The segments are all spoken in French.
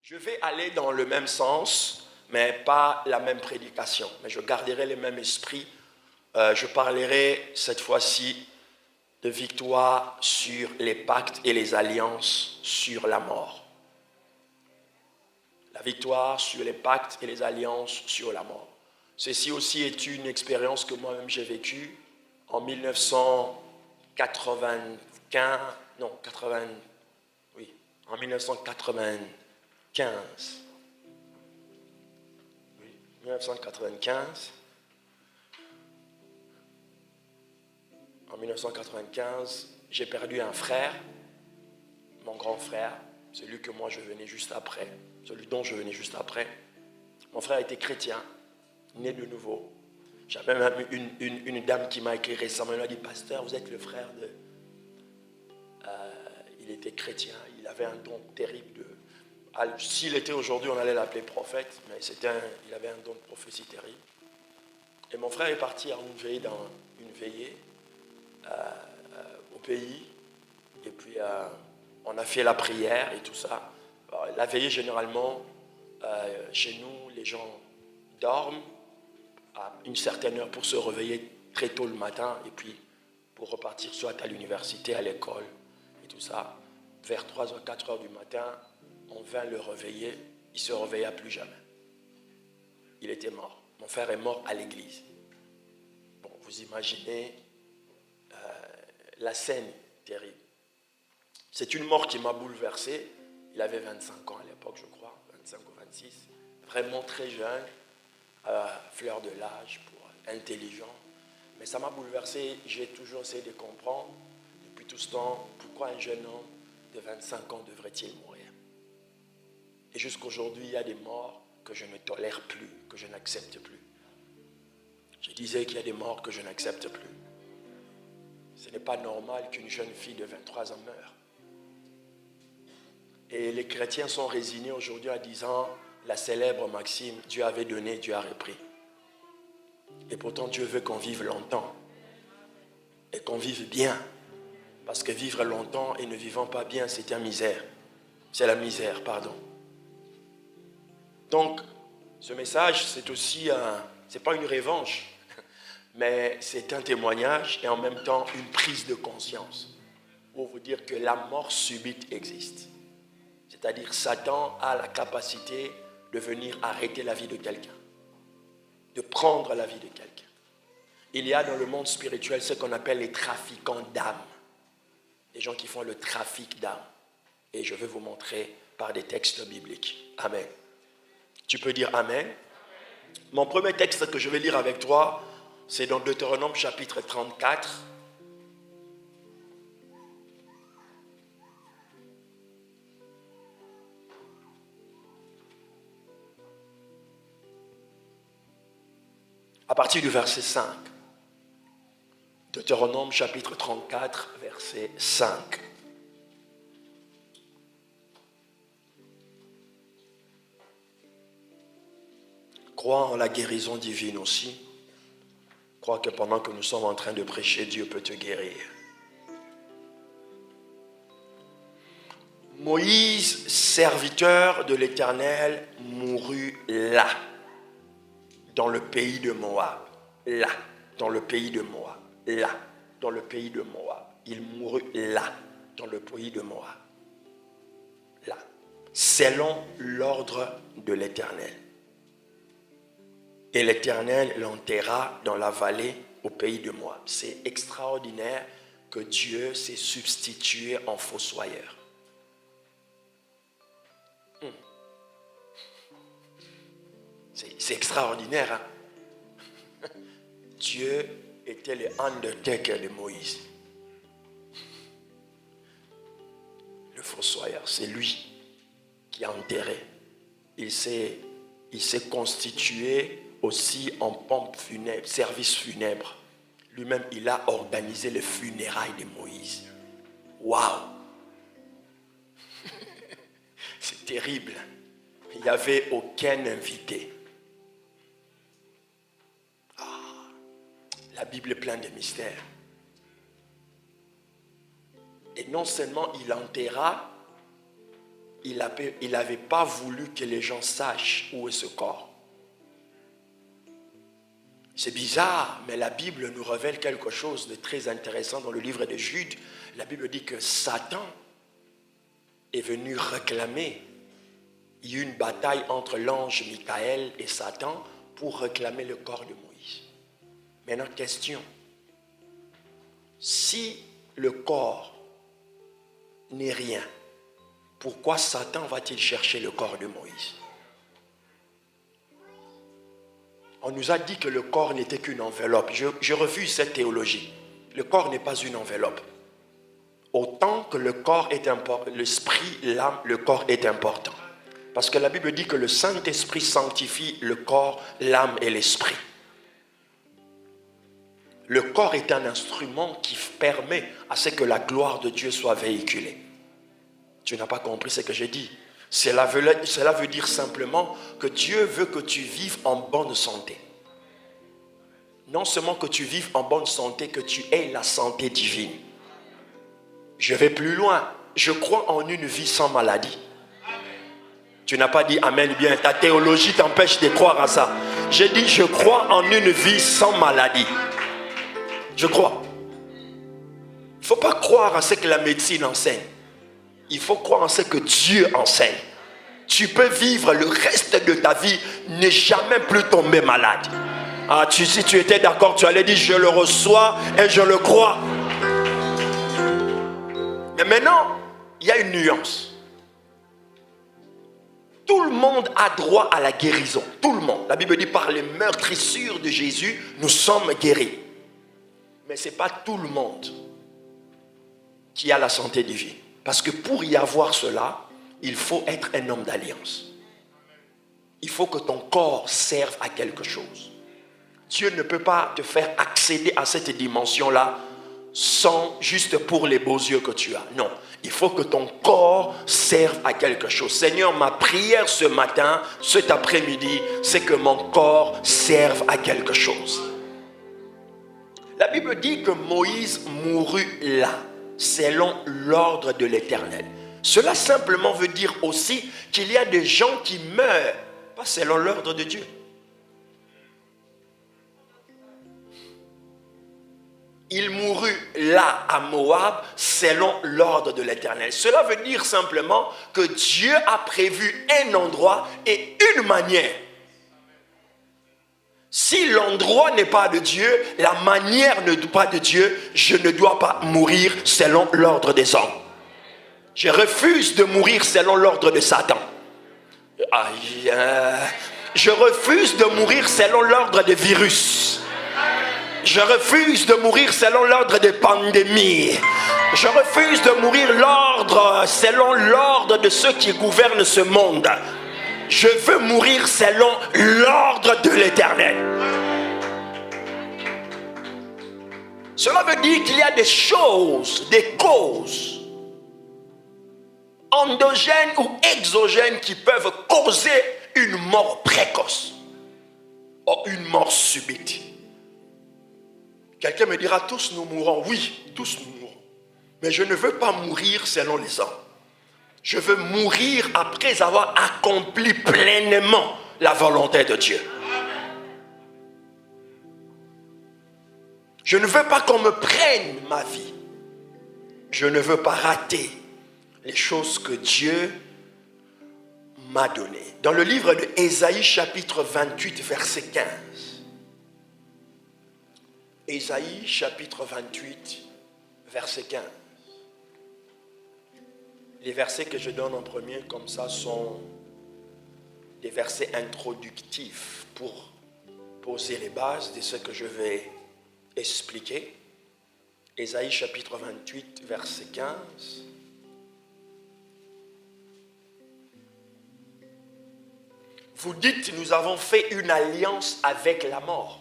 Je vais aller dans le même sens, mais pas la même prédication. Mais je garderai le même esprit. Je parlerai cette fois-ci de victoire sur les pactes et les alliances sur la mort. La victoire sur les pactes et les alliances sur la mort. Ceci aussi est une expérience que moi-même j'ai vécue en 1995, en 1995. Oui, 1995. En 1995, j'ai perdu un frère, mon grand frère, celui que moi je venais juste après, celui dont je venais juste après. Mon frère était chrétien, né de nouveau. J'avais même une dame qui m'a écrit récemment, elle m'a dit, pasteur, vous êtes le frère de... il était chrétien, il avait un don terrible de... S'il était aujourd'hui, on allait l'appeler prophète, mais il avait un don de prophétie terrible. Et mon frère est parti à une dans une veillée au pays, et puis on a fait la prière et tout ça. Alors, la veillée, généralement, chez nous, les gens dorment à une certaine heure pour se réveiller très tôt le matin, et puis pour repartir soit à l'université, à l'école, et tout ça. Vers 3h, 4h du matin, on vint le réveiller, il ne se réveilla plus jamais. Il était mort. Mon frère est mort à l'église. Bon, vous imaginez la scène terrible. C'est une mort qui m'a bouleversé. Il avait 25 ans à l'époque, je crois, 25 ou 26. Vraiment très jeune, fleur de l'âge, intelligent. Mais ça m'a bouleversé. J'ai toujours essayé de comprendre, depuis tout ce temps, pourquoi un jeune homme de 25 ans devrait-il mourir. Et jusqu'aujourd'hui, il y a des morts que je ne tolère plus, que je n'accepte plus. Je disais qu'il y a des morts que je n'accepte plus. Ce n'est pas normal qu'une jeune fille de 23 ans meure. Et les chrétiens sont résignés aujourd'hui en disant la célèbre maxime, Dieu avait donné, Dieu a repris. Et pourtant Dieu veut qu'on vive longtemps et qu'on vive bien. Parce que vivre longtemps et ne vivant pas bien, c'est la misère. C'est la misère, pardon. Donc, ce message, c'est aussi c'est pas une revanche, mais c'est un témoignage et en même temps une prise de conscience pour vous dire que la mort subite existe. C'est-à-dire Satan a la capacité de venir arrêter la vie de quelqu'un, de prendre la vie de quelqu'un. Il y a dans le monde spirituel ce qu'on appelle les trafiquants d'âmes, des gens qui font le trafic d'âmes. Et je vais vous montrer par des textes bibliques. Amen. Tu peux dire Amen. Mon premier texte que je vais lire avec toi, c'est dans Deutéronome chapitre 34. À partir du verset 5. Deutéronome chapitre 34, verset 5. Crois en la guérison divine aussi. Crois que pendant que nous sommes en train de prêcher, Dieu peut te guérir. Moïse, serviteur de l'Éternel, mourut là, dans le pays de Moab. Là, dans le pays de Moab. Là, dans le pays de Moab. Il mourut là, dans le pays de Moab. Là, selon l'ordre de l'Éternel. Et l'Éternel l'enterra dans la vallée au pays de Moab. C'est extraordinaire que Dieu s'est substitué en fossoyeur. C'est extraordinaire, hein? Dieu était le undertaker de Moïse. Le fossoyeur, c'est lui qui a enterré. Il s'est constitué aussi en pompe funèbre, service funèbre. Lui-même, il a organisé les funérailles de Moïse. Waouh! C'est terrible. Il n'y avait aucun invité. La Bible est pleine de mystères. Et non seulement il enterra, il n'avait pas voulu que les gens sachent où est ce corps. C'est bizarre, mais la Bible nous révèle quelque chose de très intéressant dans le livre de Jude. La Bible dit que Satan est venu réclamer. Il y a eu une bataille entre l'ange Michael et Satan pour réclamer le corps de Moïse. Maintenant, question. Si le corps n'est rien, pourquoi Satan va-t-il chercher le corps de Moïse? On nous a dit que le corps n'était qu'une enveloppe. Je refuse cette théologie. Le corps n'est pas une enveloppe. Autant que le corps est important, l'esprit, l'âme, le corps est important. Parce que la Bible dit que le Saint-Esprit sanctifie le corps, l'âme et l'esprit. Le corps est un instrument qui permet à ce que la gloire de Dieu soit véhiculée. Tu n'as pas compris ce que j'ai dit. Cela veut dire simplement que Dieu veut que tu vives en bonne santé. Non seulement que tu vives en bonne santé, que tu aies la santé divine. Je vais plus loin. Je crois en une vie sans maladie. Tu n'as pas dit amen bien. Ta théologie t'empêche de croire à ça. J'ai dit je crois en une vie sans maladie. Je crois. Il ne faut pas croire à ce que la médecine enseigne. Il faut croire en ce que Dieu enseigne. Tu peux vivre le reste de ta vie, ne jamais plus tomber malade. Ah, si tu étais d'accord, tu allais dire je le reçois et je le crois. Mais maintenant, il y a une nuance. Tout le monde a droit à la guérison. Tout le monde. La Bible dit par les meurtrissures de Jésus, nous sommes guéris. Mais ce n'est pas tout le monde qui a la santé divine. Parce que pour y avoir cela, il faut être un homme d'alliance. Il faut que ton corps serve à quelque chose. Dieu ne peut pas te faire accéder à cette dimension-là juste pour les beaux yeux que tu as. Non, il faut que ton corps serve à quelque chose. Seigneur, ma prière ce matin, cet après-midi, c'est que mon corps serve à quelque chose. La Bible dit que Moïse mourut là, selon l'ordre de l'Éternel. Cela simplement veut dire aussi qu'il y a des gens qui meurent, pas selon l'ordre de Dieu. Il mourut là à Moab selon l'ordre de l'Éternel. Cela veut dire simplement que Dieu a prévu un endroit et une manière. Si l'endroit n'est pas de Dieu, la manière n'est pas de Dieu, je ne dois pas mourir selon l'ordre des hommes. Je refuse de mourir selon l'ordre de Satan. Je refuse de mourir selon l'ordre des virus. Je refuse de mourir selon l'ordre des pandémies. Je refuse de mourir selon l'ordre de ceux qui gouvernent ce monde. Je veux mourir selon l'ordre de l'Éternel. Cela veut dire qu'il y a des choses, des causes endogènes ou exogènes qui peuvent causer une mort précoce ou une mort subite. Quelqu'un me dira, tous nous mourrons. Oui, tous nous mourrons. Mais je ne veux pas mourir selon les hommes. Je veux mourir après avoir accompli pleinement la volonté de Dieu. Je ne veux pas qu'on me prenne ma vie. Je ne veux pas rater les choses que Dieu m'a données. Dans le livre de Ésaïe, chapitre 28, verset 15. Ésaïe, chapitre 28, verset 15. Les versets que je donne en premier, comme ça, sont des versets introductifs pour poser les bases de ce que je vais expliquer. Ésaïe, chapitre 28, verset 15. Vous dites, nous avons fait une alliance avec la mort.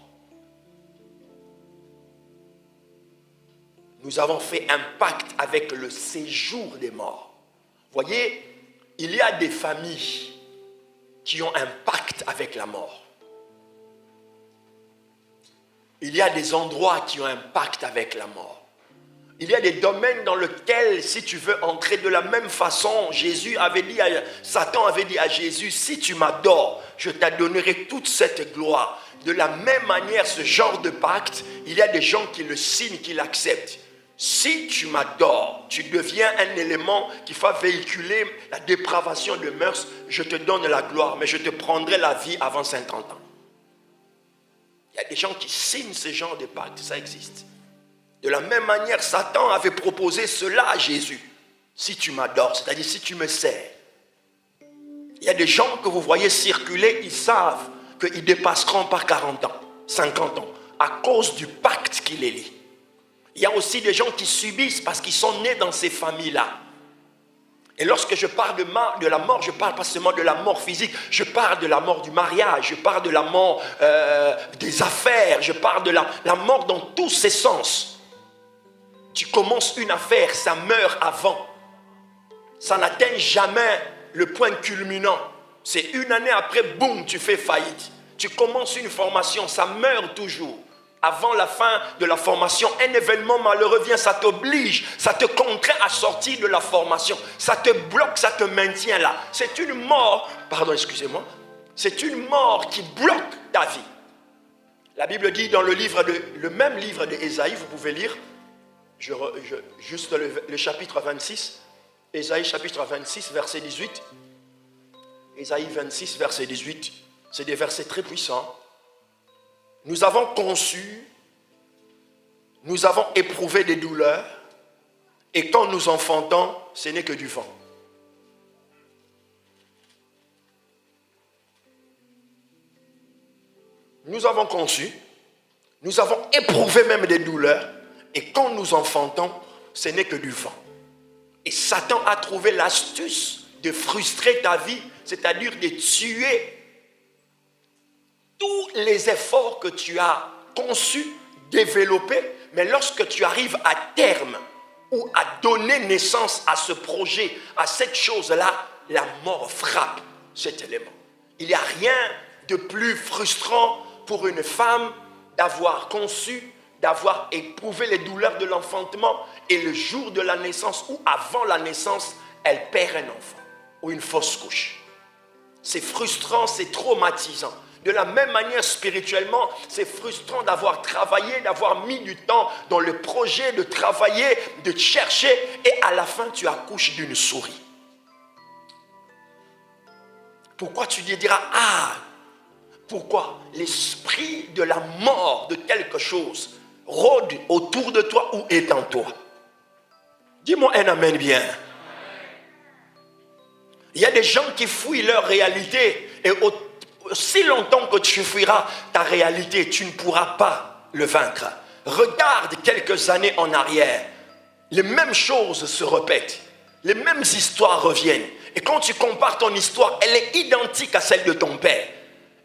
Nous avons fait un pacte avec le séjour des morts. Voyez, il y a des familles qui ont un pacte avec la mort. Il y a des endroits qui ont un pacte avec la mort. Il y a des domaines dans lesquels, si tu veux entrer de la même façon, Satan avait dit à Jésus, si tu m'adores, je t'adonnerai toute cette gloire. De la même manière, ce genre de pacte, il y a des gens qui le signent, qui l'acceptent. Si tu m'adores, tu deviens un élément qui va véhiculer la dépravation de mœurs, je te donne la gloire, mais je te prendrai la vie avant 50 ans. Il y a des gens qui signent ce genre de pacte, ça existe. De la même manière, Satan avait proposé cela à Jésus. Si tu m'adores, c'est-à-dire si tu me sers. Il y a des gens que vous voyez circuler, ils savent qu'ils dépasseront par 40 ans, 50 ans, à cause du pacte qui les lie. Il y a aussi des gens qui subissent parce qu'ils sont nés dans ces familles-là. Et lorsque je parle de la mort, je ne parle pas seulement de la mort physique, je parle de la mort du mariage, je parle de la mort des affaires, je parle de la mort dans tous ses sens. Tu commences une affaire, ça meurt avant. Ça n'atteint jamais le point culminant. C'est une année après, boum, tu fais faillite. Tu commences une formation, ça meurt toujours. Avant la fin de la formation, un événement malheureux vient, ça t'oblige, ça te contraint à sortir de la formation. Ça te bloque, ça te maintient là. C'est une mort, c'est une mort qui bloque ta vie. La Bible dit dans le même livre d'Ésaïe, vous pouvez lire, juste le chapitre 26, Ésaïe chapitre 26, verset 18. Ésaïe 26, verset 18, c'est des versets très puissants. Nous avons conçu, nous avons éprouvé des douleurs, et quand nous enfantons, ce n'est que du vent. Nous avons conçu, nous avons éprouvé même des douleurs, et quand nous enfantons, ce n'est que du vent. Et Satan a trouvé l'astuce de frustrer ta vie, c'est-à-dire de tuer tous les efforts que tu as conçus, développés, mais lorsque tu arrives à terme ou à donner naissance à ce projet, à cette chose-là, la mort frappe cet élément. Il n'y a rien de plus frustrant pour une femme d'avoir conçu, d'avoir éprouvé les douleurs de l'enfantement et le jour de la naissance ou avant la naissance, elle perd un enfant ou une fausse couche. C'est frustrant, c'est traumatisant. De la même manière, spirituellement, c'est frustrant d'avoir travaillé, d'avoir mis du temps dans le projet, de travailler, de chercher, et à la fin, tu accouches d'une souris. Pourquoi tu diras, pourquoi l'esprit de la mort de quelque chose rôde autour de toi ou est en toi? Dis-moi un amen bien. Il y a des gens qui fuient leur réalité et aussi longtemps que tu fuiras ta réalité, tu ne pourras pas le vaincre. Regarde quelques années en arrière. Les mêmes choses se répètent. Les mêmes histoires reviennent. Et quand tu compares ton histoire, elle est identique à celle de ton père.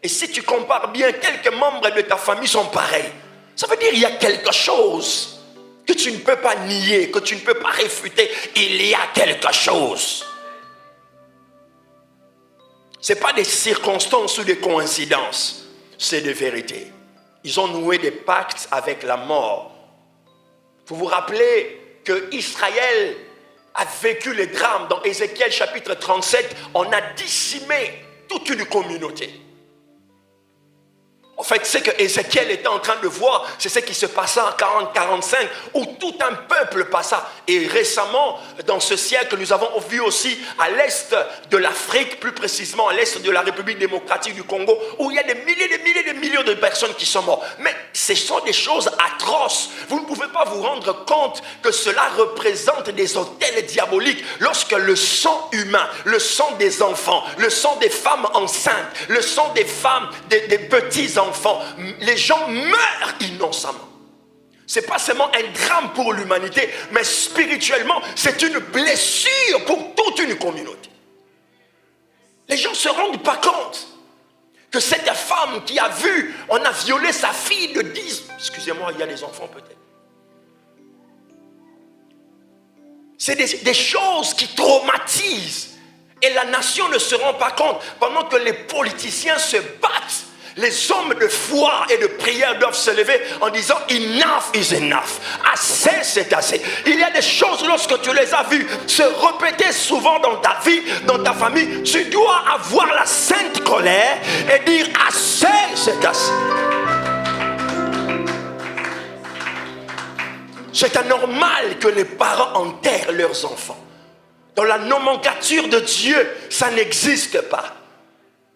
Et si tu compares bien, quelques membres de ta famille sont pareils. Ça veut dire qu'il y a quelque chose que tu ne peux pas nier, que tu ne peux pas réfuter. Il y a quelque chose. Ce n'est pas des circonstances ou des coïncidences, c'est des vérités. Ils ont noué des pactes avec la mort. Vous vous rappelez que Israël a vécu les drames. Dans Ézéchiel chapitre 37, on a décimé toute une communauté. En fait, ce que Ézéchiel était en train de voir, c'est ce qui se passait en 40-45, où tout un peuple passa. Et récemment, dans ce siècle, nous avons vu aussi à l'est de l'Afrique, plus précisément à l'est de la République démocratique du Congo, où il y a des milliers de personnes qui sont mortes. Mais ce sont des choses atroces. Vous ne pouvez pas vous rendre compte que cela représente des autels diaboliques lorsque le sang humain, le sang des enfants, le sang des femmes enceintes, le sang des femmes, des petits-enfants, les gens meurent innocemment. Ce n'est pas seulement un drame pour l'humanité, mais spirituellement, c'est une blessure pour toute une communauté. Les gens ne se rendent pas compte que cette femme qui a vu, on a violé sa fille de 10... Excusez-moi, il y a des enfants peut-être. C'est des choses qui traumatisent. Et la nation ne se rend pas compte. Pendant que les politiciens se battent, Les hommes de foi et de prière doivent se lever en disant enough is enough. Assez, c'est assez. Il y a des choses, lorsque tu les as vues se répéter souvent dans ta vie, dans ta famille, tu dois avoir la sainte colère et dire assez, c'est assez. C'est anormal que les parents enterrent leurs enfants. Dans la nomenclature de Dieu, ça n'existe pas.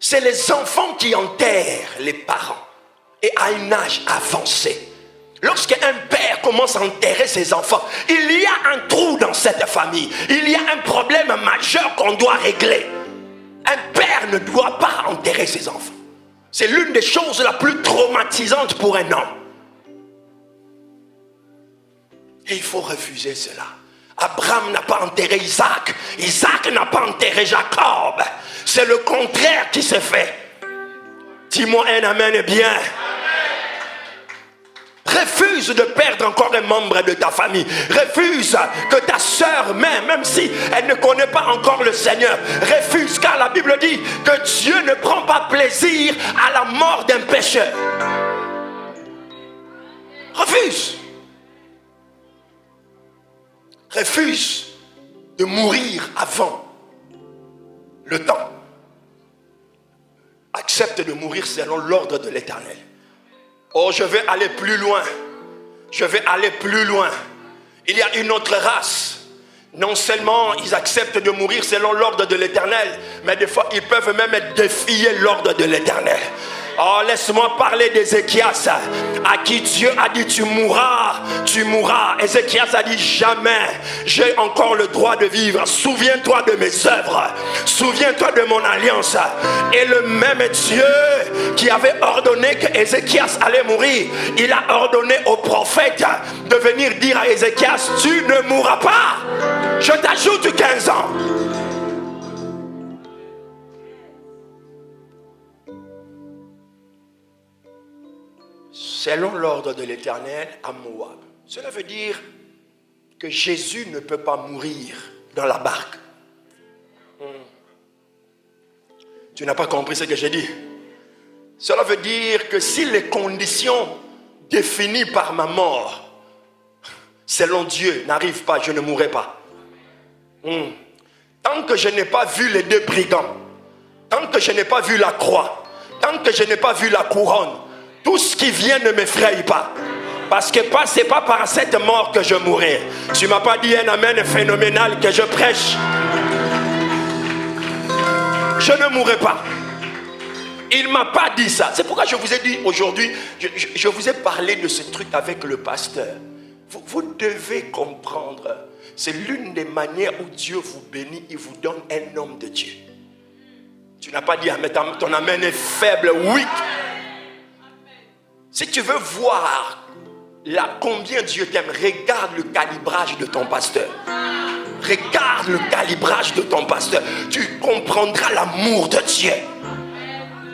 C'est les enfants qui enterrent les parents. Et à un âge avancé. Lorsqu'un père commence à enterrer ses enfants, il y a un trou dans cette famille. Il y a un problème majeur qu'on doit régler. Un père ne doit pas enterrer ses enfants. C'est l'une des choses la plus traumatisantes pour un homme. Et il faut refuser cela. Abraham n'a pas enterré Isaac. Isaac n'a pas enterré Jacob. C'est le contraire qui s'est fait. Dis-moi un amen bien. Refuse de perdre encore un membre de ta famille. Refuse que ta soeur même si elle ne connaît pas encore le Seigneur, refuse, car la Bible dit que Dieu ne prend pas plaisir à la mort d'un pécheur. Refuse. Refuse de mourir avant le temps. Accepte de mourir selon l'ordre de l'Éternel. Oh, je vais aller plus loin. Je vais aller plus loin. Il y a une autre race. Non seulement ils acceptent de mourir selon l'ordre de l'Éternel, mais des fois ils peuvent même défier l'ordre de l'Éternel. Oh, laisse-moi parler d'Ézéchias, à qui Dieu a dit tu mourras, tu mourras. Ézéchias a dit jamais, j'ai encore le droit de vivre. Souviens-toi de mes œuvres, souviens-toi de mon alliance. Et le même Dieu qui avait ordonné que Ézéchias allait mourir, il a ordonné au prophète de venir dire à Ézéchias, tu ne mourras pas. Je t'ajoute 15 ans. Selon l'ordre de l'Éternel à Moab. Cela veut dire que Jésus ne peut pas mourir dans la barque. Tu n'as pas compris ce que j'ai dit. Cela veut dire que si les conditions définies par ma mort, selon Dieu, n'arrivent pas, je ne mourrai pas. Tant que je n'ai pas vu les deux brigands, tant que je n'ai pas vu la croix, tant que je n'ai pas vu la couronne, tout ce qui vient ne m'effraie pas. Parce que ce n'est pas par cette mort que je mourrai. Tu ne m'as pas dit un amen phénoménal que je prêche. Je ne mourrai pas. Il ne m'a pas dit ça. C'est pourquoi je vous ai dit aujourd'hui, je vous ai parlé de ce truc avec le pasteur. Vous devez comprendre, c'est l'une des manières où Dieu vous bénit, il vous donne un homme de Dieu. Tu n'as pas dit, mais ton amen est faible, weak. Si tu veux voir combien Dieu t'aime, regarde le calibrage de ton pasteur. Regarde le calibrage de ton pasteur. Tu comprendras l'amour de Dieu.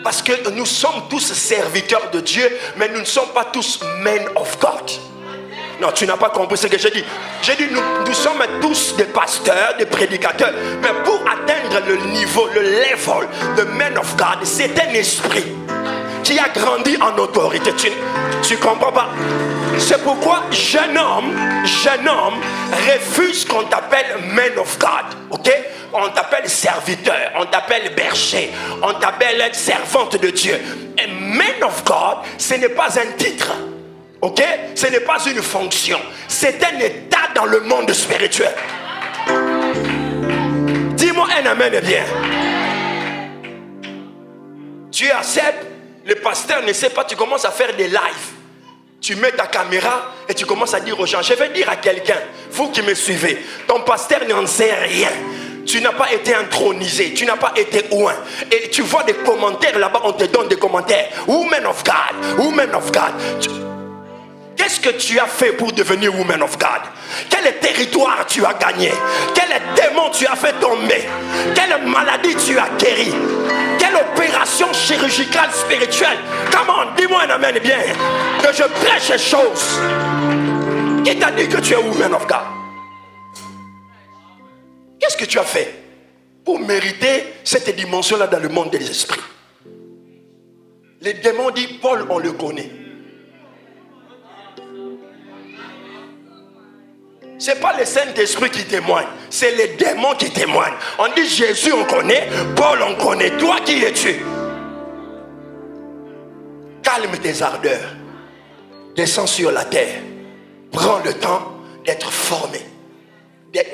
Parce que nous sommes tous serviteurs de Dieu, mais nous ne sommes pas tous men of God. Non, tu n'as pas compris ce que j'ai dit. J'ai dit, nous sommes tous des pasteurs, des prédicateurs. Mais pour atteindre le niveau, le level de men of God, c'est un esprit qui a grandi en autorité. Tu comprends pas? C'est pourquoi jeune homme refuse qu'on t'appelle man of God. Ok? On t'appelle serviteur, on t'appelle berger, on t'appelle servante de Dieu. Et man of God, ce n'est pas un titre. Ok? Ce n'est pas une fonction. C'est un état dans le monde spirituel. Dis-moi un amen bien. Tu acceptes. Le pasteur ne sait pas, tu commences à faire des lives. Tu mets ta caméra et tu commences à dire aux gens, je vais dire à quelqu'un, vous qui me suivez, ton pasteur n'en sait rien. Tu n'as pas été intronisé, tu n'as pas été oint. Et tu vois des commentaires là-bas, on te donne des commentaires. Woman of God, woman of God. Qu'est-ce que tu as fait pour devenir woman of God? Quel territoire tu as gagné? Quel démon tu as fait tomber? Quelle maladie tu as guéri? Quelle opération chirurgicale spirituelle? Comment? Dis-moi un amen bien. Que je prêche les choses. Qui t'a dit que tu es woman of God? Qu'est-ce que tu as fait pour mériter cette dimension-là dans le monde des esprits? Les démons disent, Paul, on le connaît. Ce n'est pas le Saint-Esprit qui témoigne, c'est les démons qui témoignent. On dit Jésus, on connaît, Paul, on connaît. Toi, qui es-tu? Calme tes ardeurs. Descends sur la terre. Prends le temps d'être formé.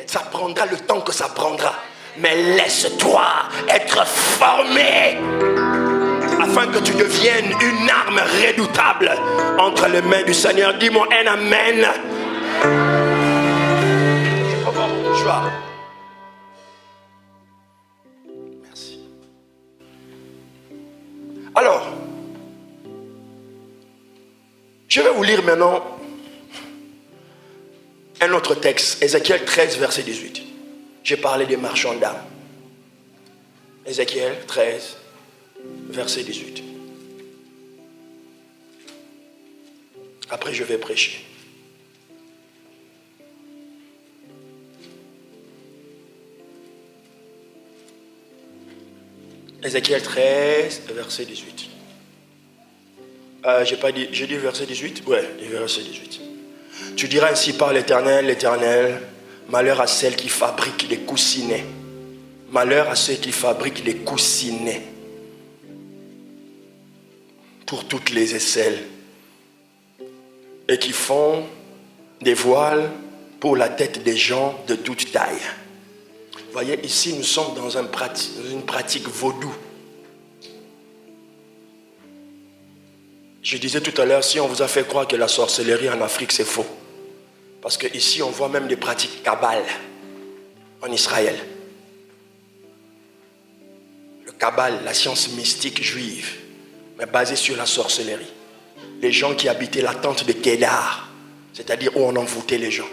Ça prendra le temps que ça prendra. Mais laisse-toi être formé. Afin que tu deviennes une arme redoutable entre les mains du Seigneur. Dis-moi un amen. Merci. Alors, je vais vous lire maintenant un autre texte, Ézéchiel 13, verset 18. J'ai parlé des marchands d'âmes. Ézéchiel 13, verset 18. Après, je vais prêcher. Ézéchiel 13, verset 18. J'ai dit verset 18? Ouais, verset 18. Tu diras ainsi par l'Éternel, l'Éternel, malheur à celles qui fabriquent des coussinets. Malheur à ceux qui fabriquent des coussinets pour toutes les aisselles et qui font des voiles pour la tête des gens de toute taille. Voyez, ici, nous sommes dans une pratique vaudou. Je disais tout à l'heure, si on vous a fait croire que la sorcellerie en Afrique, c'est faux. Parce qu'ici, on voit même des pratiques kabbales en Israël. Le kabbale, la science mystique juive, mais basée sur la sorcellerie. Les gens qui habitaient la tente de Kédar, c'est-à-dire où on envoûtait les gens.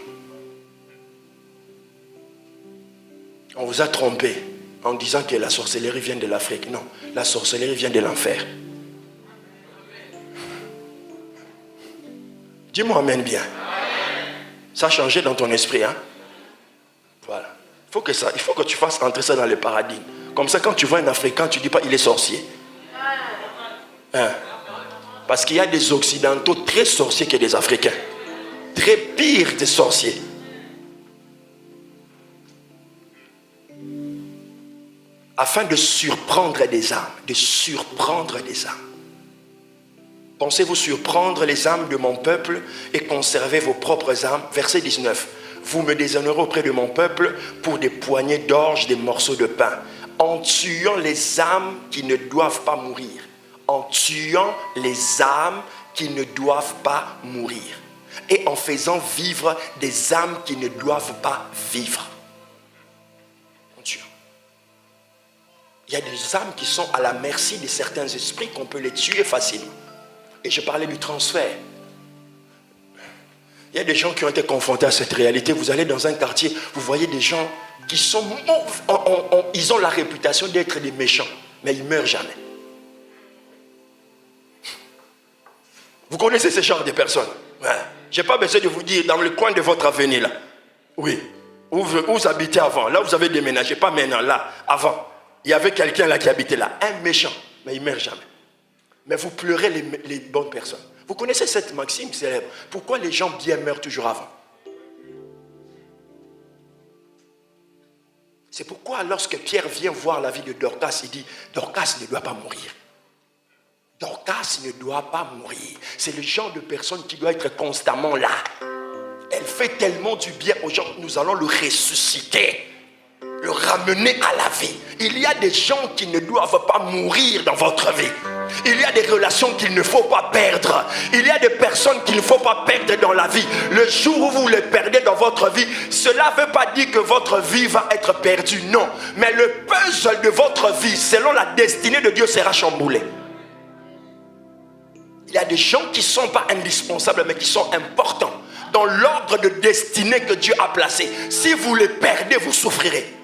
On vous a trompé en disant que la sorcellerie vient de l'Afrique. Non, la sorcellerie vient de l'enfer. Dis-moi amen bien. Ça a changé dans ton esprit, hein? Voilà. Il faut que tu fasses entrer ça dans le paradigme. Comme ça, quand tu vois un Africain, tu ne dis pas il est sorcier. Hein? Parce qu'il y a des Occidentaux très sorciers que des Africains. Très pires des sorciers. Afin de surprendre des âmes. De surprendre des âmes. Pensez-vous surprendre les âmes de mon peuple et conserver vos propres âmes? Verset 19. Vous me déshonorez auprès de mon peuple pour des poignées d'orge, des morceaux de pain, en tuant les âmes qui ne doivent pas mourir. En tuant les âmes qui ne doivent pas mourir. Et en faisant vivre des âmes qui ne doivent pas vivre. En tuant. Il y a des âmes qui sont à la merci de certains esprits qu'on peut les tuer facilement. Et je parlais du transfert. Il y a des gens qui ont été confrontés à cette réalité. Vous allez dans un quartier, vous voyez des gens qui sont... ils ont la réputation d'être des méchants, mais ils ne meurent jamais. Vous connaissez ce genre de personnes? Ouais. Je n'ai pas besoin de vous dire dans le coin de votre avenir là. Oui. Où vous habitez avant. Là, vous avez déménagé. Pas maintenant, là, avant. Il y avait quelqu'un là qui habitait là. Un méchant, mais il ne meurt jamais. Mais vous pleurez les bonnes personnes. Vous connaissez cette maxime célèbre. Pourquoi les gens bien meurent toujours avant? C'est pourquoi lorsque Pierre vient voir la vie de Dorcas, il dit, Dorcas ne doit pas mourir. Dorcas ne doit pas mourir. C'est le genre de personne qui doit être constamment là. Elle fait tellement du bien aux gens. Nous allons le ressusciter. Le ramener à la vie. Il y a des gens qui ne doivent pas mourir dans votre vie. Il y a des relations qu'il ne faut pas perdre. Il y a des personnes qu'il ne faut pas perdre dans la vie. Le jour où vous les perdez dans votre vie, cela ne veut pas dire que votre vie va être perdue. Non. Mais le puzzle de votre vie, selon la destinée de Dieu, sera chamboulé. Il y a des gens qui ne sont pas indispensables, mais qui sont importants dans l'ordre de destinée que Dieu a placé. Si vous les perdez, vous souffrirez.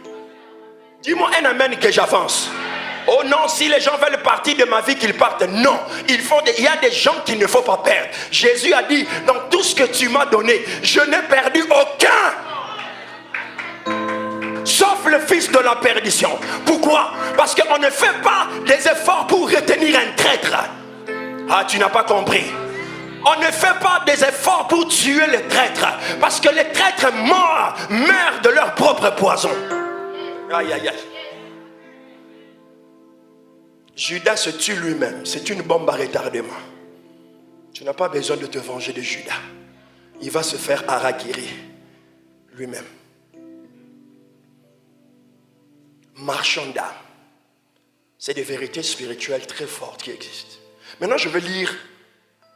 Dis-moi un amen que j'avance. Oh non, si les gens veulent partir de ma vie, qu'ils partent. Non, il y a des gens qu'il ne faut pas perdre. Jésus a dit, dans tout ce que tu m'as donné, je n'ai perdu aucun. Sauf le fils de la perdition. Pourquoi? Parce qu'on ne fait pas des efforts pour retenir un traître. Ah, tu n'as pas compris. On ne fait pas des efforts pour tuer les traîtres, parce que les traîtres morts meurent de leur propre poison. Aïe, aïe, aïe. Judas se tue lui-même. C'est une bombe à retardement. Tu n'as pas besoin de te venger de Judas. Il va se faire harakiri lui-même. Marchand d'âme. C'est des vérités spirituelles très fortes qui existent. Maintenant, je vais lire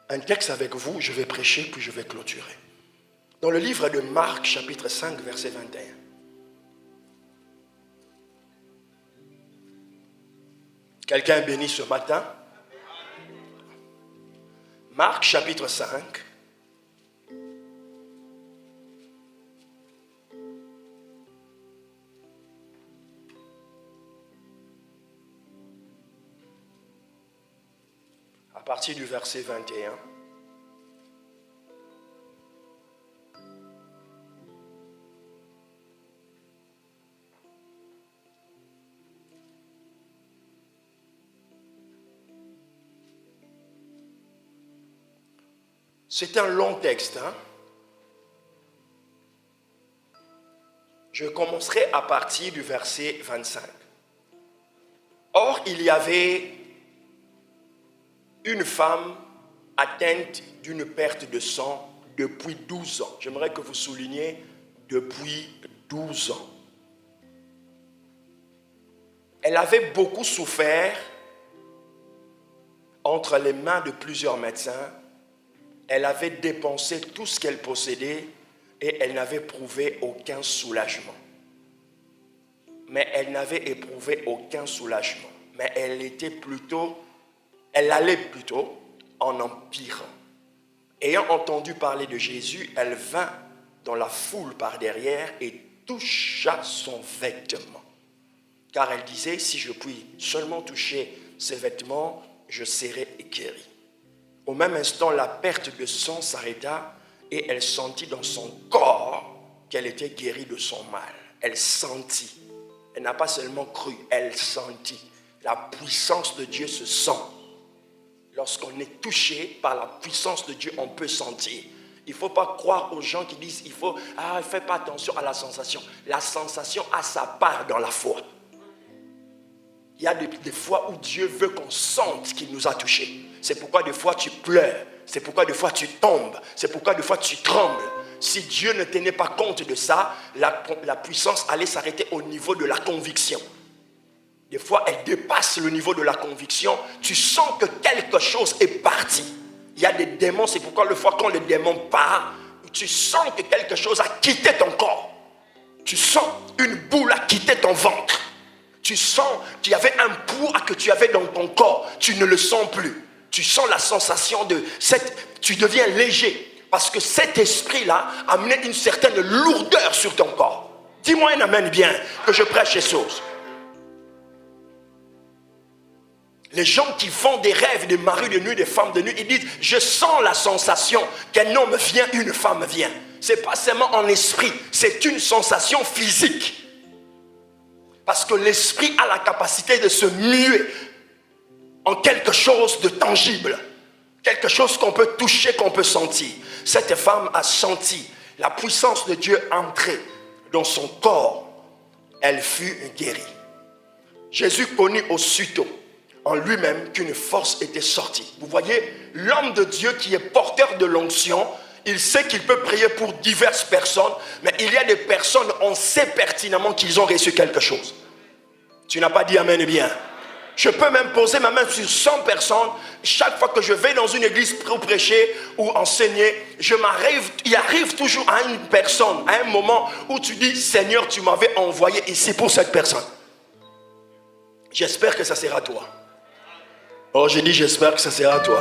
un texte avec vous. Je vais prêcher, puis je vais clôturer. Dans le livre de Marc, chapitre 5, verset 21. Quelqu'un est béni ce matin? Marc, chapitre 5. À partir du verset 21. C'est un long texte. Je commencerai à partir du verset 25. Or, il y avait une femme atteinte d'une perte de sang depuis 12 ans. J'aimerais que vous souligniez depuis 12 ans. Elle avait beaucoup souffert entre les mains de plusieurs médecins. Elle avait dépensé tout ce qu'elle possédait et elle n'avait éprouvé aucun soulagement. Mais elle n'avait éprouvé aucun soulagement. Mais elle allait plutôt en empirant. Ayant entendu parler de Jésus, elle vint dans la foule par derrière et toucha son vêtement. Car elle disait, si je puis seulement toucher ses vêtements, je serai guérie. Au même instant, la perte de sang s'arrêta et elle sentit dans son corps qu'elle était guérie de son mal. Elle sentit. Elle n'a pas seulement cru, elle sentit. La puissance de Dieu se sent. Lorsqu'on est touché par la puissance de Dieu, on peut sentir. Il ne faut pas croire aux gens qui disent, fais pas attention à la sensation. La sensation a sa part dans la foi. Il y a des fois où Dieu veut qu'on sente qu'il nous a touchés. C'est pourquoi des fois tu pleures. C'est pourquoi des fois tu tombes. C'est pourquoi des fois tu trembles. Si Dieu ne tenait pas compte de ça, la puissance allait s'arrêter au niveau de la conviction. Des fois, elle dépasse le niveau de la conviction. Tu sens que quelque chose est parti. Il y a des démons. C'est pourquoi le fois quand le démon part, tu sens que quelque chose a quitté ton corps. Tu sens une boule a quitté ton ventre. Tu sens qu'il y avait un poids que tu avais dans ton corps. Tu ne le sens plus. Tu sens la sensation tu deviens léger. Parce que cet esprit-là a amené une certaine lourdeur sur ton corps. Dis-moi un amen bien, que je prêche les choses. Les gens qui font des rêves, des maris de nuit, des femmes de nuit, ils disent, je sens la sensation qu'un homme vient, une femme vient. Ce n'est pas seulement en esprit, c'est une sensation physique. Parce que l'esprit a la capacité de se muer en quelque chose de tangible. Quelque chose qu'on peut toucher, qu'on peut sentir. Cette femme a senti la puissance de Dieu entrer dans son corps. Elle fut guérie. Jésus connut aussitôt en lui-même qu'une force était sortie. Vous voyez, l'homme de Dieu qui est porteur de l'onction, il sait qu'il peut prier pour diverses personnes, mais il y a des personnes, on sait pertinemment qu'ils ont reçu quelque chose. Tu n'as pas dit amen bien. Je peux même poser ma main sur 100 personnes. Chaque fois que je vais dans une église pour prêcher ou enseigner, il arrive toujours à une personne, à un moment où tu dis, Seigneur, tu m'avais envoyé ici pour cette personne. J'espère que ça sera toi. Oh, j'ai dit, j'espère que ça sera toi.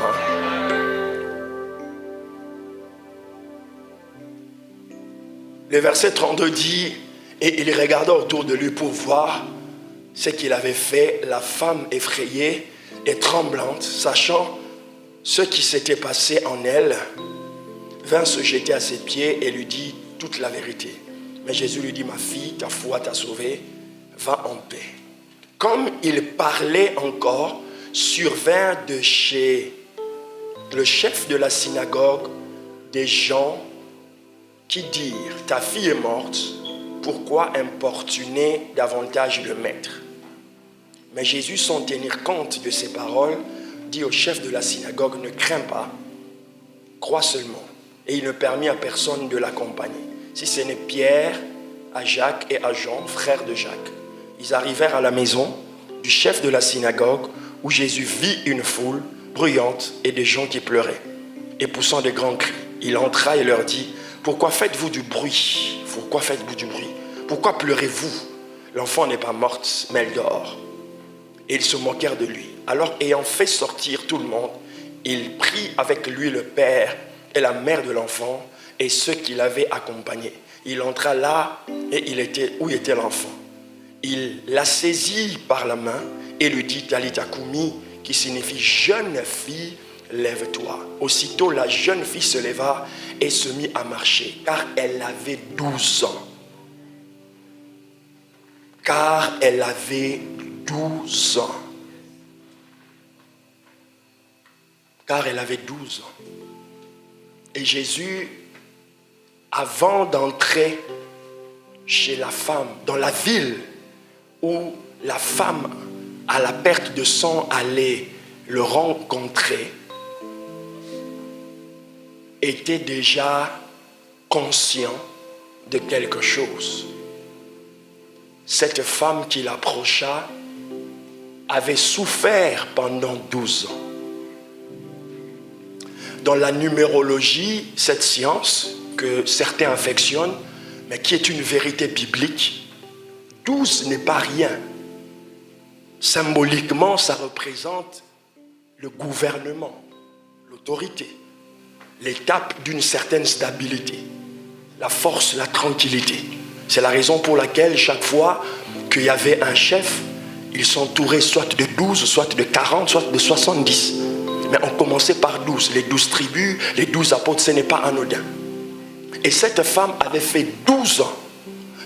Le verset 32 dit, et il regarda autour de lui pour voir ce qu'il avait fait. La femme effrayée et tremblante, sachant ce qui s'était passé en elle, vint se jeter à ses pieds et lui dit toute la vérité. Mais Jésus lui dit, ma fille, ta foi t'a sauvée, va en paix. Comme il parlait encore, survint de chez le chef de la synagogue des gens qui dirent « Ta fille est morte, pourquoi importuner davantage le maître ?» Mais Jésus, sans tenir compte de ces paroles, dit au chef de la synagogue « Ne crains pas, crois seulement. » Et il ne permit à personne de l'accompagner. Si ce n'est Pierre, à Jacques et à Jean, frères de Jacques. Ils arrivèrent à la maison du chef de la synagogue où Jésus vit une foule bruyante et des gens qui pleuraient. Et poussant de grands cris, il entra et leur dit « Pourquoi faites-vous du bruit? Pourquoi faites-vous du bruit? Pourquoi pleurez-vous? L'enfant n'est pas morte, mais elle dort. » Et ils se moquèrent de lui. Alors, ayant fait sortir tout le monde, il prit avec lui le père et la mère de l'enfant et ceux qui l'avaient accompagné. Il entra là où était l'enfant. Il la saisit par la main et lui dit Talita Koumi, qui signifie jeune fille, lève-toi. Aussitôt la jeune fille se leva et se mit à marcher, car elle avait 12 ans. Car elle avait 12 ans. Car elle avait 12 ans. Et Jésus, avant d'entrer chez la femme, dans la ville où la femme à la perte de sang allait le rencontrer, était déjà conscient de quelque chose. Cette femme qui l'approcha avait souffert pendant 12 ans. Dans la numérologie, cette science que certains affectionnent, mais qui est une vérité biblique, 12 n'est pas rien. Symboliquement, ça représente le gouvernement, l'autorité, l'étape d'une certaine stabilité, la force, la tranquillité. C'est la raison pour laquelle chaque fois qu'il y avait un chef, il s'entourait soit de 12, soit de 40, soit de 70. Mais on commençait par 12. Les 12 tribus, les 12 apôtres, ce n'est pas anodin. Et cette femme avait fait 12 ans,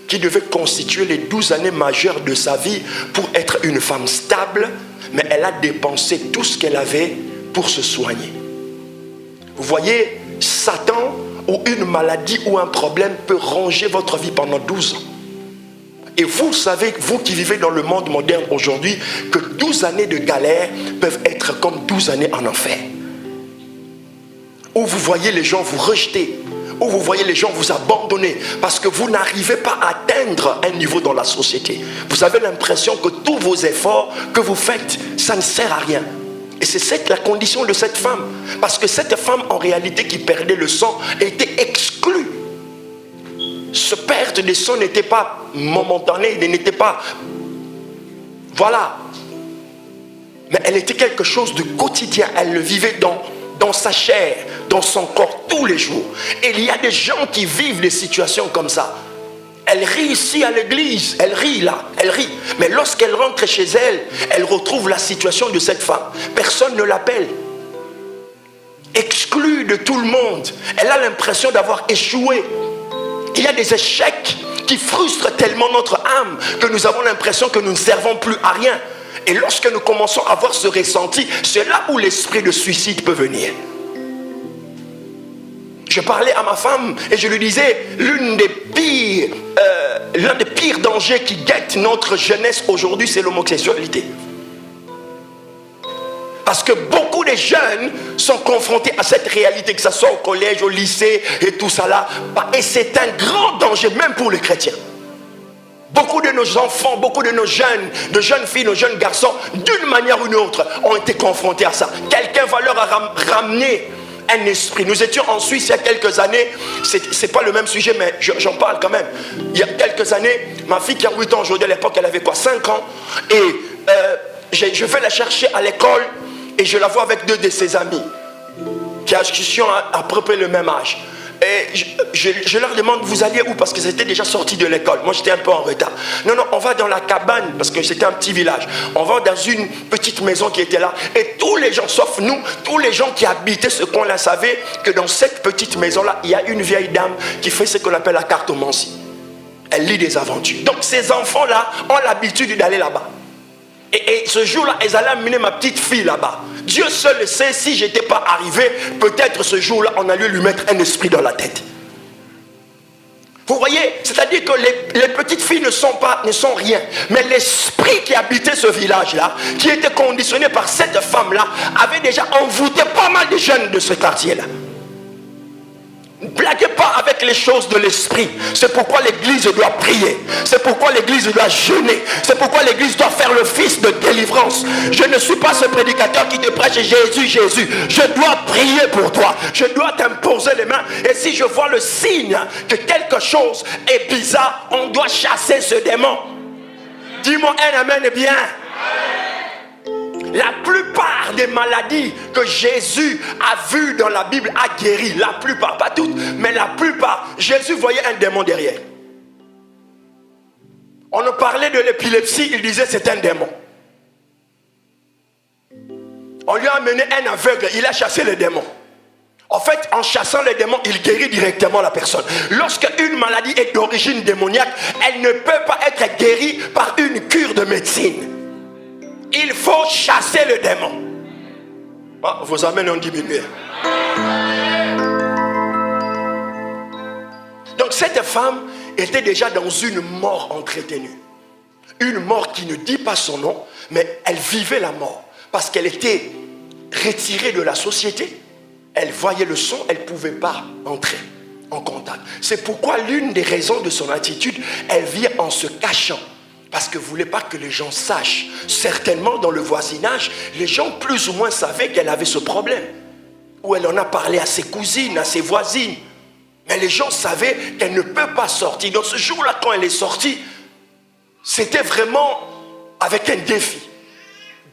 qui devait constituer les 12 années majeures de sa vie pour être une femme stable, mais elle a dépensé tout ce qu'elle avait pour se soigner. Vous voyez, Satan ou une maladie ou un problème peut ronger votre vie pendant 12 ans. Et vous savez, vous qui vivez dans le monde moderne aujourd'hui, que 12 années de galère peuvent être comme 12 années en enfer. Où vous voyez les gens vous rejeter, où vous voyez les gens vous abandonner, parce que vous n'arrivez pas à atteindre un niveau dans la société. Vous avez l'impression que tous vos efforts que vous faites, ça ne sert à rien. Et c'est la condition de cette femme. Parce que cette femme, en réalité, qui perdait le sang, était exclue. Ce perte de sang n'était pas momentané, il n'était pas... Voilà. Mais elle était quelque chose de quotidien. Elle le vivait dans sa chair, dans son corps, tous les jours. Et il y a des gens qui vivent des situations comme ça. Elle rit ici à l'église, elle rit là, elle rit. Mais lorsqu'elle rentre chez elle, elle retrouve la situation de cette femme. Personne ne l'appelle. Exclue de tout le monde. Elle a l'impression d'avoir échoué. Il y a des échecs qui frustrent tellement notre âme que nous avons l'impression que nous ne servons plus à rien. Et lorsque nous commençons à avoir ce ressenti, c'est là où l'esprit de suicide peut venir. Je parlais à ma femme et je lui disais, l'un des pires dangers qui guettent notre jeunesse aujourd'hui, c'est l'homosexualité. Parce que beaucoup de jeunes sont confrontés à cette réalité, que ce soit au collège, au lycée et tout ça là. Et c'est un grand danger, même pour les chrétiens. Beaucoup de nos enfants, beaucoup de nos jeunes filles, nos jeunes garçons, d'une manière ou d'une autre, ont été confrontés à ça. Quelqu'un va leur ramener un esprit. Nous étions en Suisse il y a quelques années. C'est pas le même sujet, mais j'en parle quand même. Il y a quelques années, ma fille qui a 8 ans aujourd'hui, à l'époque, elle avait quoi, 5 ans. Et je vais la chercher à l'école. Et je la vois avec 2 de ses amis qui sont à peu près le même âge. Et je leur demande, vous alliez où? Parce que c'était déjà sorti de l'école. Moi, j'étais un peu en retard. Non, on va dans la cabane, parce que c'était un petit village. On va dans une petite maison qui était là. Et tous les gens, sauf nous, tous les gens qui habitaient ce coin-là savaient que dans cette petite maison-là, il y a une vieille dame qui fait ce qu'on appelle la cartomancie. Elle lit des aventures. Donc, ces enfants-là ont l'habitude d'aller là-bas. Et ce jour-là, elles allaient amener ma petite fille là-bas. Dieu seul sait, si je n'étais pas arrivé, peut-être ce jour-là, on allait lui mettre un esprit dans la tête. Vous voyez, c'est-à-dire que les petites filles ne sont rien. Mais l'esprit qui habitait ce village-là, qui était conditionné par cette femme-là, avait déjà envoûté pas mal de jeunes de ce quartier-là. Ne blaguez pas avec les choses de l'esprit. C'est pourquoi l'église doit prier. C'est pourquoi l'église doit jeûner. C'est pourquoi l'église doit faire le fils de délivrance. Je ne suis pas ce prédicateur qui te prêche Jésus, Jésus. Je dois prier pour toi. Je dois t'imposer les mains. Et si je vois le signe que quelque chose est bizarre, on doit chasser ce démon. Dis-moi un amen bien. La plupart des maladies que Jésus a vues dans la Bible a guéri. La plupart, pas toutes, mais la plupart. Jésus voyait un démon derrière. On nous parlait de l'épilepsie, il disait c'est un démon. On lui a amené un aveugle, il a chassé le démon. En fait, en chassant les démons, il guérit directement la personne. Lorsque une maladie est d'origine démoniaque, elle ne peut pas être guérie par une cure de médecine. Il faut chasser le démon. Ah, vos amens ont diminué. Donc cette femme était déjà dans une mort entretenue. Une mort qui ne dit pas son nom, mais elle vivait la mort. Parce qu'elle était retirée de la société. Elle voyait le son, elle ne pouvait pas entrer en contact. C'est pourquoi l'une des raisons de son attitude, elle vient en se cachant. Parce qu'elle ne voulait pas que les gens sachent. Certainement dans le voisinage, les gens plus ou moins savaient qu'elle avait ce problème. Ou elle en a parlé à ses cousines, à ses voisines. Mais les gens savaient qu'elle ne peut pas sortir. Donc ce jour-là, quand elle est sortie, c'était vraiment avec un défi.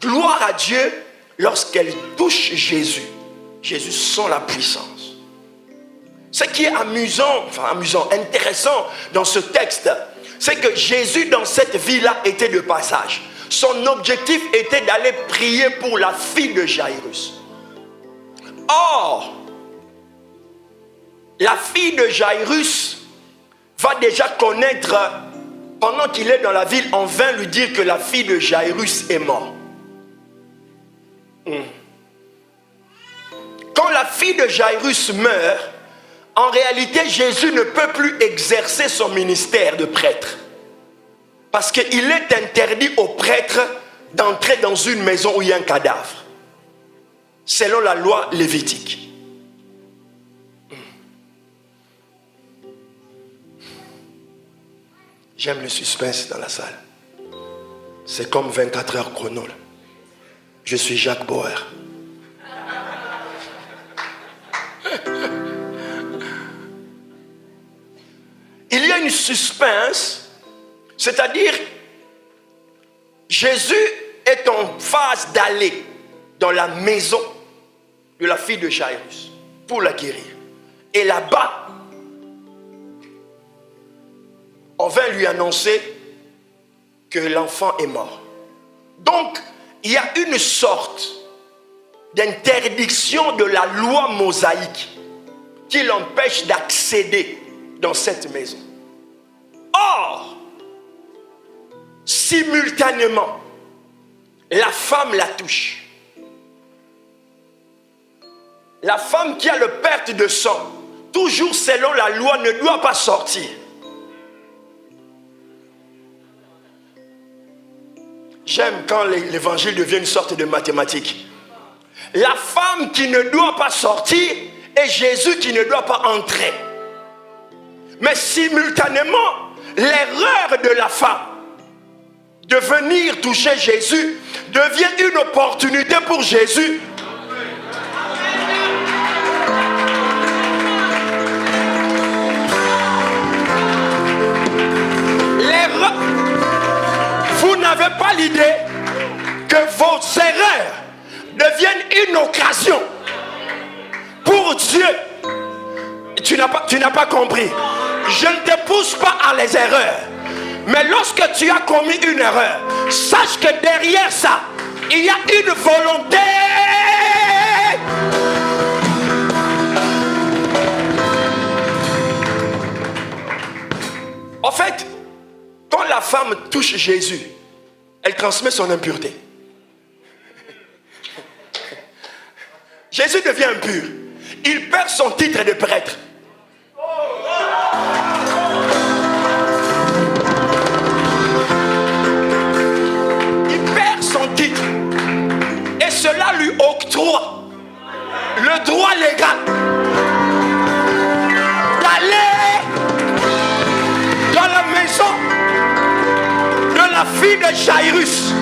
Gloire à Dieu lorsqu'elle touche Jésus. Jésus sent la puissance. Ce qui est amusant, intéressant dans ce texte, c'est que Jésus dans cette vie-là était de passage. Son objectif était d'aller prier pour la fille de Jairus. Or, la fille de Jairus va déjà connaître, pendant qu'il est dans la ville, on vint lui dire que la fille de Jairus est morte. Quand la fille de Jairus meurt, en réalité, Jésus ne peut plus exercer son ministère de prêtre. Parce qu'il est interdit aux prêtres d'entrer dans une maison où il y a un cadavre. Selon la loi lévitique. J'aime le suspense dans la salle. C'est comme 24 heures chrono. Je suis Jacques Bauer. Il y a une suspense, c'est-à-dire Jésus est en phase d'aller dans la maison de la fille de Jairus pour la guérir. Et là-bas, on va lui annoncer que l'enfant est mort. Donc, il y a une sorte d'interdiction de la loi mosaïque qui l'empêche d'accéder dans cette maison. Or, simultanément, la femme la touche. La femme qui a le perte de sang, toujours selon la loi, ne doit pas sortir. J'aime quand l'évangile devient une sorte de mathématique. La femme qui ne doit pas sortir et Jésus qui ne doit pas entrer. Mais simultanément, l'erreur de la femme de venir toucher Jésus devient une opportunité pour Jésus. L'erreur, vous n'avez pas l'idée que vos erreurs deviennent une occasion pour Dieu. Tu n'as pas compris. Je ne te pousse pas à les erreurs. Mais lorsque tu as commis une erreur, sache que derrière ça, il y a une volonté. En fait, quand la femme touche Jésus, elle transmet son impureté. Jésus devient impur. Il perd son titre de prêtre. Il perd son titre. Et cela lui octroie le droit légal d'aller dans la maison de la fille de Jairus.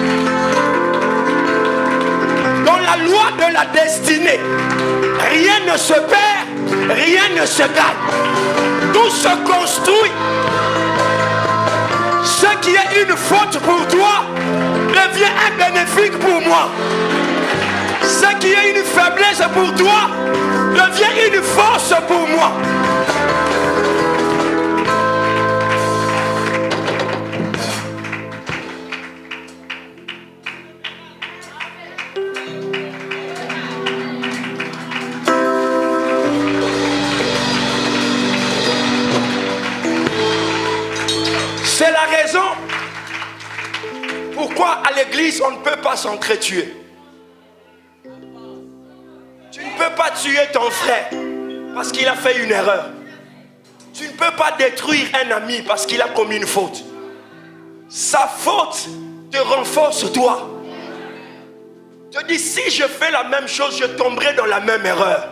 Dans la loi de la destinée, rien ne se perd, rien ne se gagne. Tout se construit. Ce qui est une faute pour toi devient un bénéfice pour moi. Ce qui est une faiblesse pour toi devient une force pour moi. C'est la raison pourquoi à l'église on ne peut pas s'entretuer. Tu ne peux pas tuer ton frère parce qu'il a fait une erreur. Tu ne peux pas détruire un ami parce qu'il a commis une faute. Sa faute te renforce toi. Te dis, si je fais la même chose, je tomberai dans la même erreur.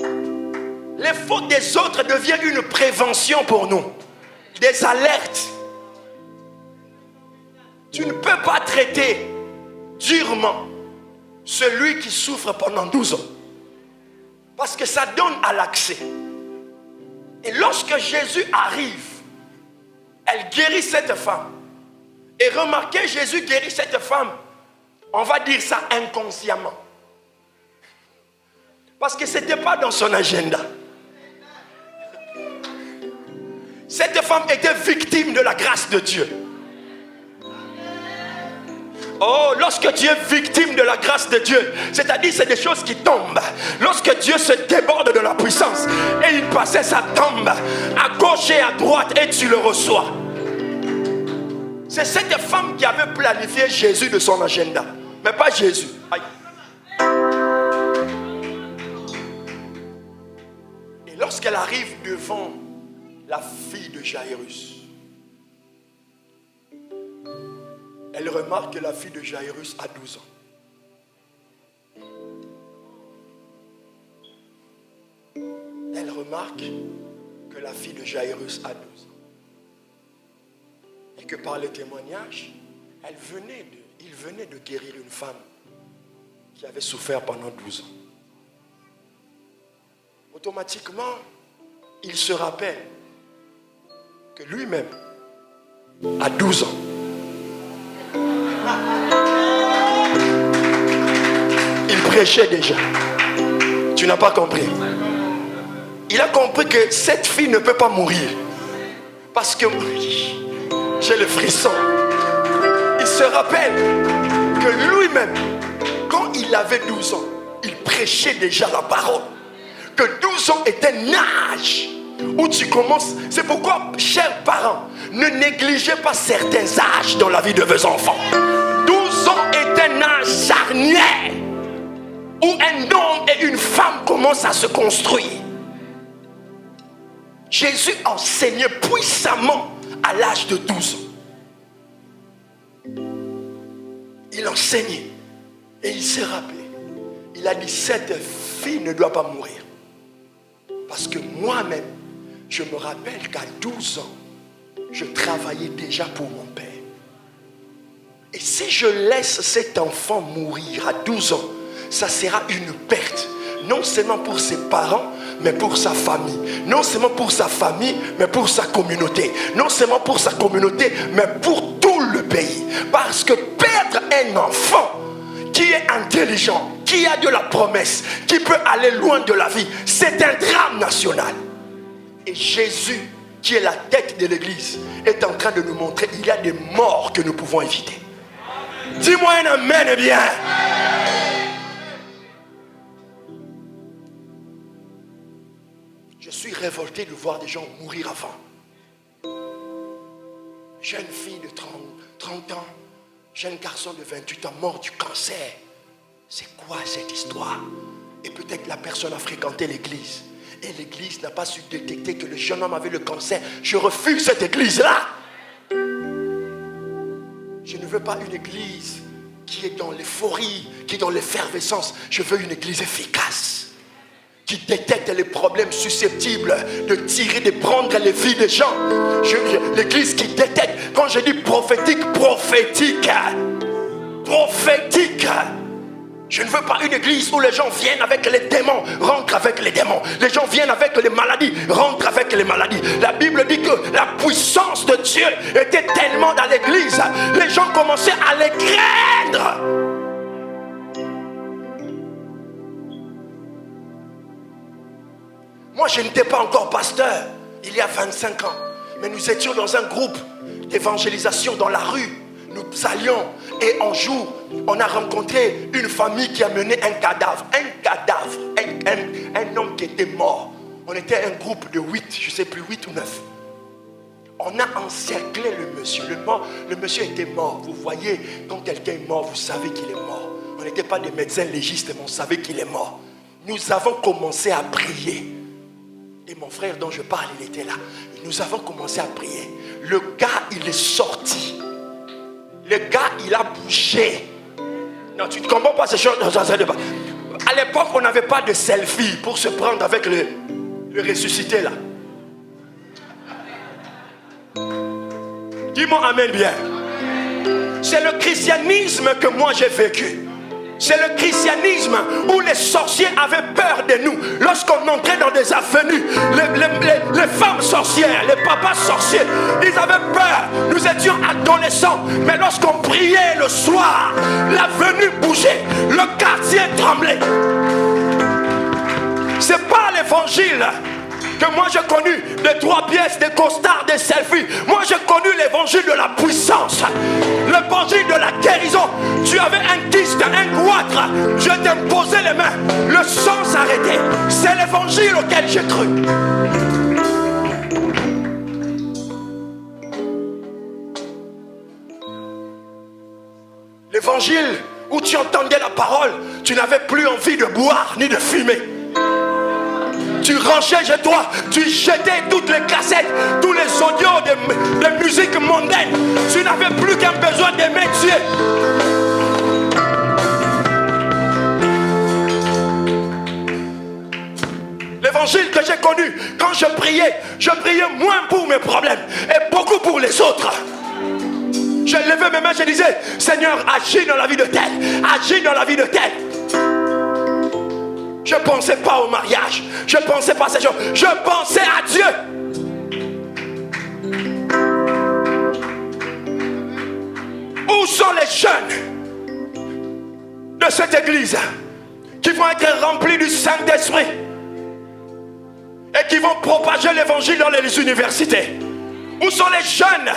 Les fautes des autres deviennent une prévention pour nous. Des alertes. Tu ne peux pas traiter durement celui qui souffre pendant 12 ans. Parce que ça donne à l'accès. Et lorsque Jésus arrive, elle guérit cette femme. Et remarquez, Jésus guérit cette femme, on va dire ça inconsciemment. Parce que ce n'était pas dans son agenda. Cette femme était victime de la grâce de Dieu. Oh, lorsque tu es victime de la grâce de Dieu, c'est-à-dire c'est des choses qui tombent. Lorsque Dieu se déborde de la puissance et il passait, ça tombe à gauche et à droite et tu le reçois. C'est cette femme qui avait planifié Jésus de son agenda, mais pas Jésus. Aïe. Et lorsqu'elle arrive devant la fille de Jairus, elle remarque que la fille de Jairus a 12 ans. Elle remarque que la fille de Jairus a 12 ans. Et que par le témoignage, il venait de guérir une femme qui avait souffert pendant 12 ans. Automatiquement, il se rappelle que lui-même, à 12 ans, il prêchait déjà. Tu n'as pas compris. Il a compris que cette fille ne peut pas mourir. Parce que j'ai le frisson. Il se rappelle que lui-même, quand il avait 12 ans, il prêchait déjà la parole. Que 12 ans est un âge où tu commences. C'est pourquoi, chers parents, ne négligez pas certains âges dans la vie de vos enfants. 12 ans est un âge charnière où un homme et une femme commencent à se construire. Jésus enseignait puissamment à l'âge de 12 ans. Il enseignait et il s'est rappelé. Il a dit, cette fille ne doit pas mourir. Parce que moi-même, je me rappelle qu'à 12 ans, je travaillais déjà pour mon père. Et si je laisse cet enfant mourir à 12 ans, ça sera une perte. Non seulement pour ses parents, mais pour sa famille. Non seulement pour sa famille, mais pour sa communauté. Non seulement pour sa communauté, mais pour tout le pays. Parce que perdre un enfant qui est intelligent, qui a de la promesse, qui peut aller loin de la vie, c'est un drame national. Et Jésus, qui est la tête de l'église, est en train de nous montrer qu'il y a des morts que nous pouvons éviter. Dis-moi un amen bien. Je suis révolté de voir des gens mourir avant. Jeune fille de 30 ans, jeune garçon de 28 ans mort du cancer. C'est quoi cette histoire? Et peut-être la personne a fréquenté l'église. Et l'église n'a pas su détecter que le jeune homme avait le cancer. Je refuse cette église-là. Je ne veux pas une église qui est dans l'euphorie, qui est dans l'effervescence. Je veux une église efficace, qui détecte les problèmes susceptibles de tirer, de prendre les vies des gens. L'église qui détecte, quand je dis prophétique, prophétique. Je ne veux pas une église où les gens viennent avec les démons, rentrent avec les démons. Les gens viennent avec les maladies, rentrent avec les maladies. La Bible dit que la puissance de Dieu était tellement dans l'église, les gens commençaient à les craindre. Moi, je n'étais pas encore pasteur il y a 25 ans. Mais nous étions dans un groupe d'évangélisation dans la rue. Nous allions et un jour, on a rencontré une famille qui a mené un cadavre. Un homme qui était mort. On était un groupe de 8, je ne sais plus, 8 ou 9. On a encerclé le monsieur. Le monsieur était mort. Vous voyez, quand quelqu'un est mort, vous savez qu'il est mort. On n'était pas des médecins légistes, mais on savait qu'il est mort. Nous avons commencé à prier. Et mon frère dont je parle, il était là. Et nous avons commencé à prier. Le gars, il est sorti. Le gars, il a bougé. Non, tu ne comprends pas ces choses. À l'époque, on n'avait pas de selfie pour se prendre avec le ressuscité là. Dis-moi amen bien. C'est le christianisme que moi j'ai vécu. C'est le christianisme où les sorciers avaient peur de nous. Lorsqu'on entrait dans des avenues, les femmes sorcières, les papas sorciers, ils avaient peur. Nous étions adolescents. Mais lorsqu'on priait le soir, l'avenue bougeait, le quartier tremblait. C'est pas l'évangile que moi j'ai connu des 3 pièces, des costards, des selfies. Moi j'ai connu l'évangile de la puissance, l'évangile de la guérison. Tu avais un kyste, un goitre, je t'imposais les mains, le sang s'arrêtait. C'est l'évangile auquel j'ai cru. L'évangile où tu entendais la parole, tu n'avais plus envie de boire ni de fumer. Tu rangeais chez toi, tu jetais toutes les cassettes, tous les audios de musique mondaine. Tu n'avais plus qu'un besoin d'aimer Dieu. L'évangile que j'ai connu, quand je priais moins pour mes problèmes et beaucoup pour les autres. Je levais mes mains, je disais, Seigneur, agis dans la vie de tel, agis dans la vie de tel. Je ne pensais pas au mariage. Je ne pensais pas à ces choses. Je pensais à Dieu. Où sont les jeunes de cette église qui vont être remplis du Saint-Esprit et qui vont propager l'évangile dans les universités? Où sont les jeunes?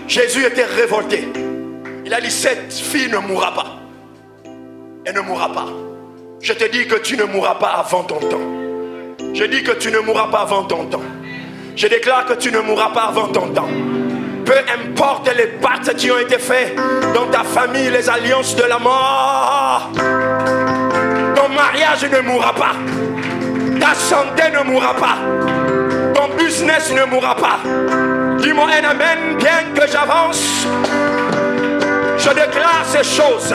Jésus était révolté. Il a dit, cette fille ne mourra pas. Elle ne mourra pas. Je te dis que tu ne mourras pas avant ton temps. Je dis que tu ne mourras pas avant ton temps. Je déclare que tu ne mourras pas avant ton temps. Peu importe les pactes qui ont été faits dans ta famille, les alliances de la mort. Ton mariage ne mourra pas. Ta santé ne mourra pas. Ton business ne mourra pas. Dis-moi un amen, bien que j'avance. Je déclare ces choses.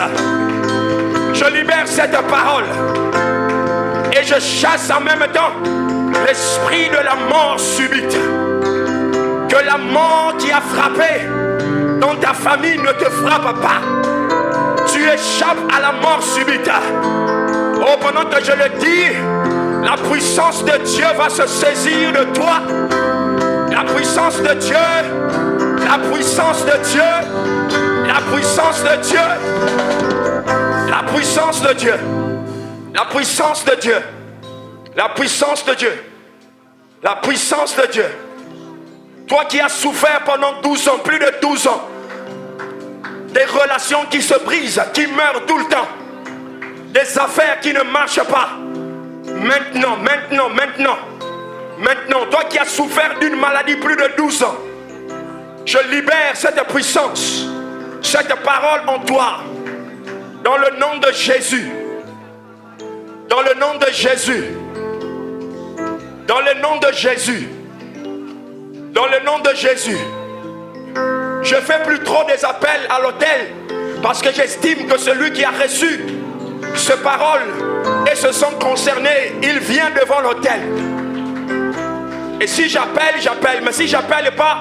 Je libère cette parole. Et je chasse en même temps l'esprit de la mort subite. Que la mort qui a frappé dans ta famille ne te frappe pas. Tu échappes à la mort subite. Oh, pendant que je le dis, la puissance de Dieu va se saisir de toi. La puissance de Dieu. La puissance de Dieu. La puissance de Dieu. La puissance de Dieu. La puissance de Dieu. La puissance de Dieu. La puissance de Dieu. Toi qui as souffert pendant 12 ans, plus de 12 ans, des relations qui se brisent, qui meurent tout le temps, des affaires qui ne marchent pas. Maintenant, toi qui as souffert d'une maladie plus de 12 ans, je libère cette puissance, cette parole en toi. Dans le nom de Jésus. Dans le nom de Jésus. Dans le nom de Jésus. Dans le nom de Jésus. Je ne fais plus trop des appels à l'autel parce que j'estime que celui qui a reçu ce parole et se sent concerné, il vient devant l'autel. Et si j'appelle, j'appelle. Mais si j'appelle pas,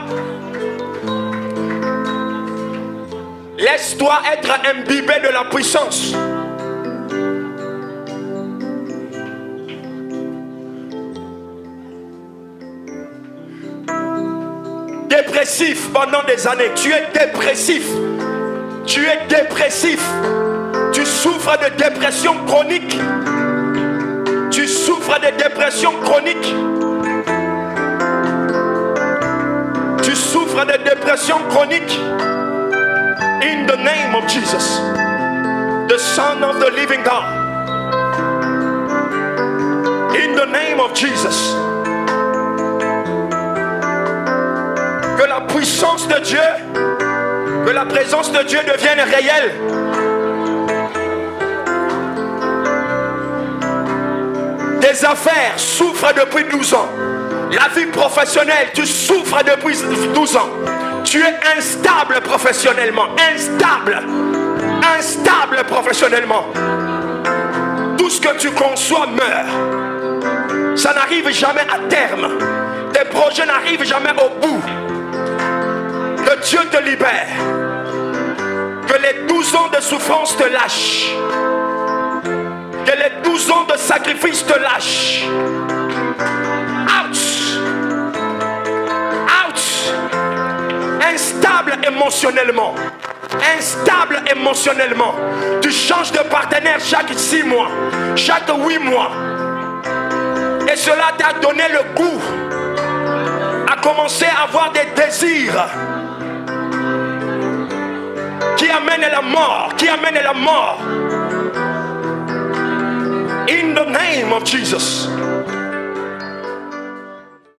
laisse-toi être imbibé de la puissance. Dépressif pendant des années. Tu es dépressif. Tu es dépressif. Tu souffres de dépression chronique. Tu souffres de dépression chronique. Tu souffres de dépression chronique. In the name of Jesus, the Son of the living God. In the name of Jesus. Que la puissance de Dieu, que la présence de Dieu devienne réelle. Tes affaires souffrent depuis 12 ans. La vie professionnelle, tu souffres depuis 12 ans. Tu es instable professionnellement. Instable. Instable professionnellement. Tout ce que tu conçois meurt. Ça n'arrive jamais à terme. Tes projets n'arrivent jamais au bout. Que Dieu te libère. Que les 12 ans de souffrance te lâchent. Que les 12 ans de sacrifice te lâchent. Ouch! Ouch! Instable émotionnellement. Instable émotionnellement. Tu changes de partenaire chaque 6 mois. Chaque 8 mois. Et cela t'a donné le goût à commencer à avoir des désirs qui amène la mort, qui amène la mort. In the name of Jesus.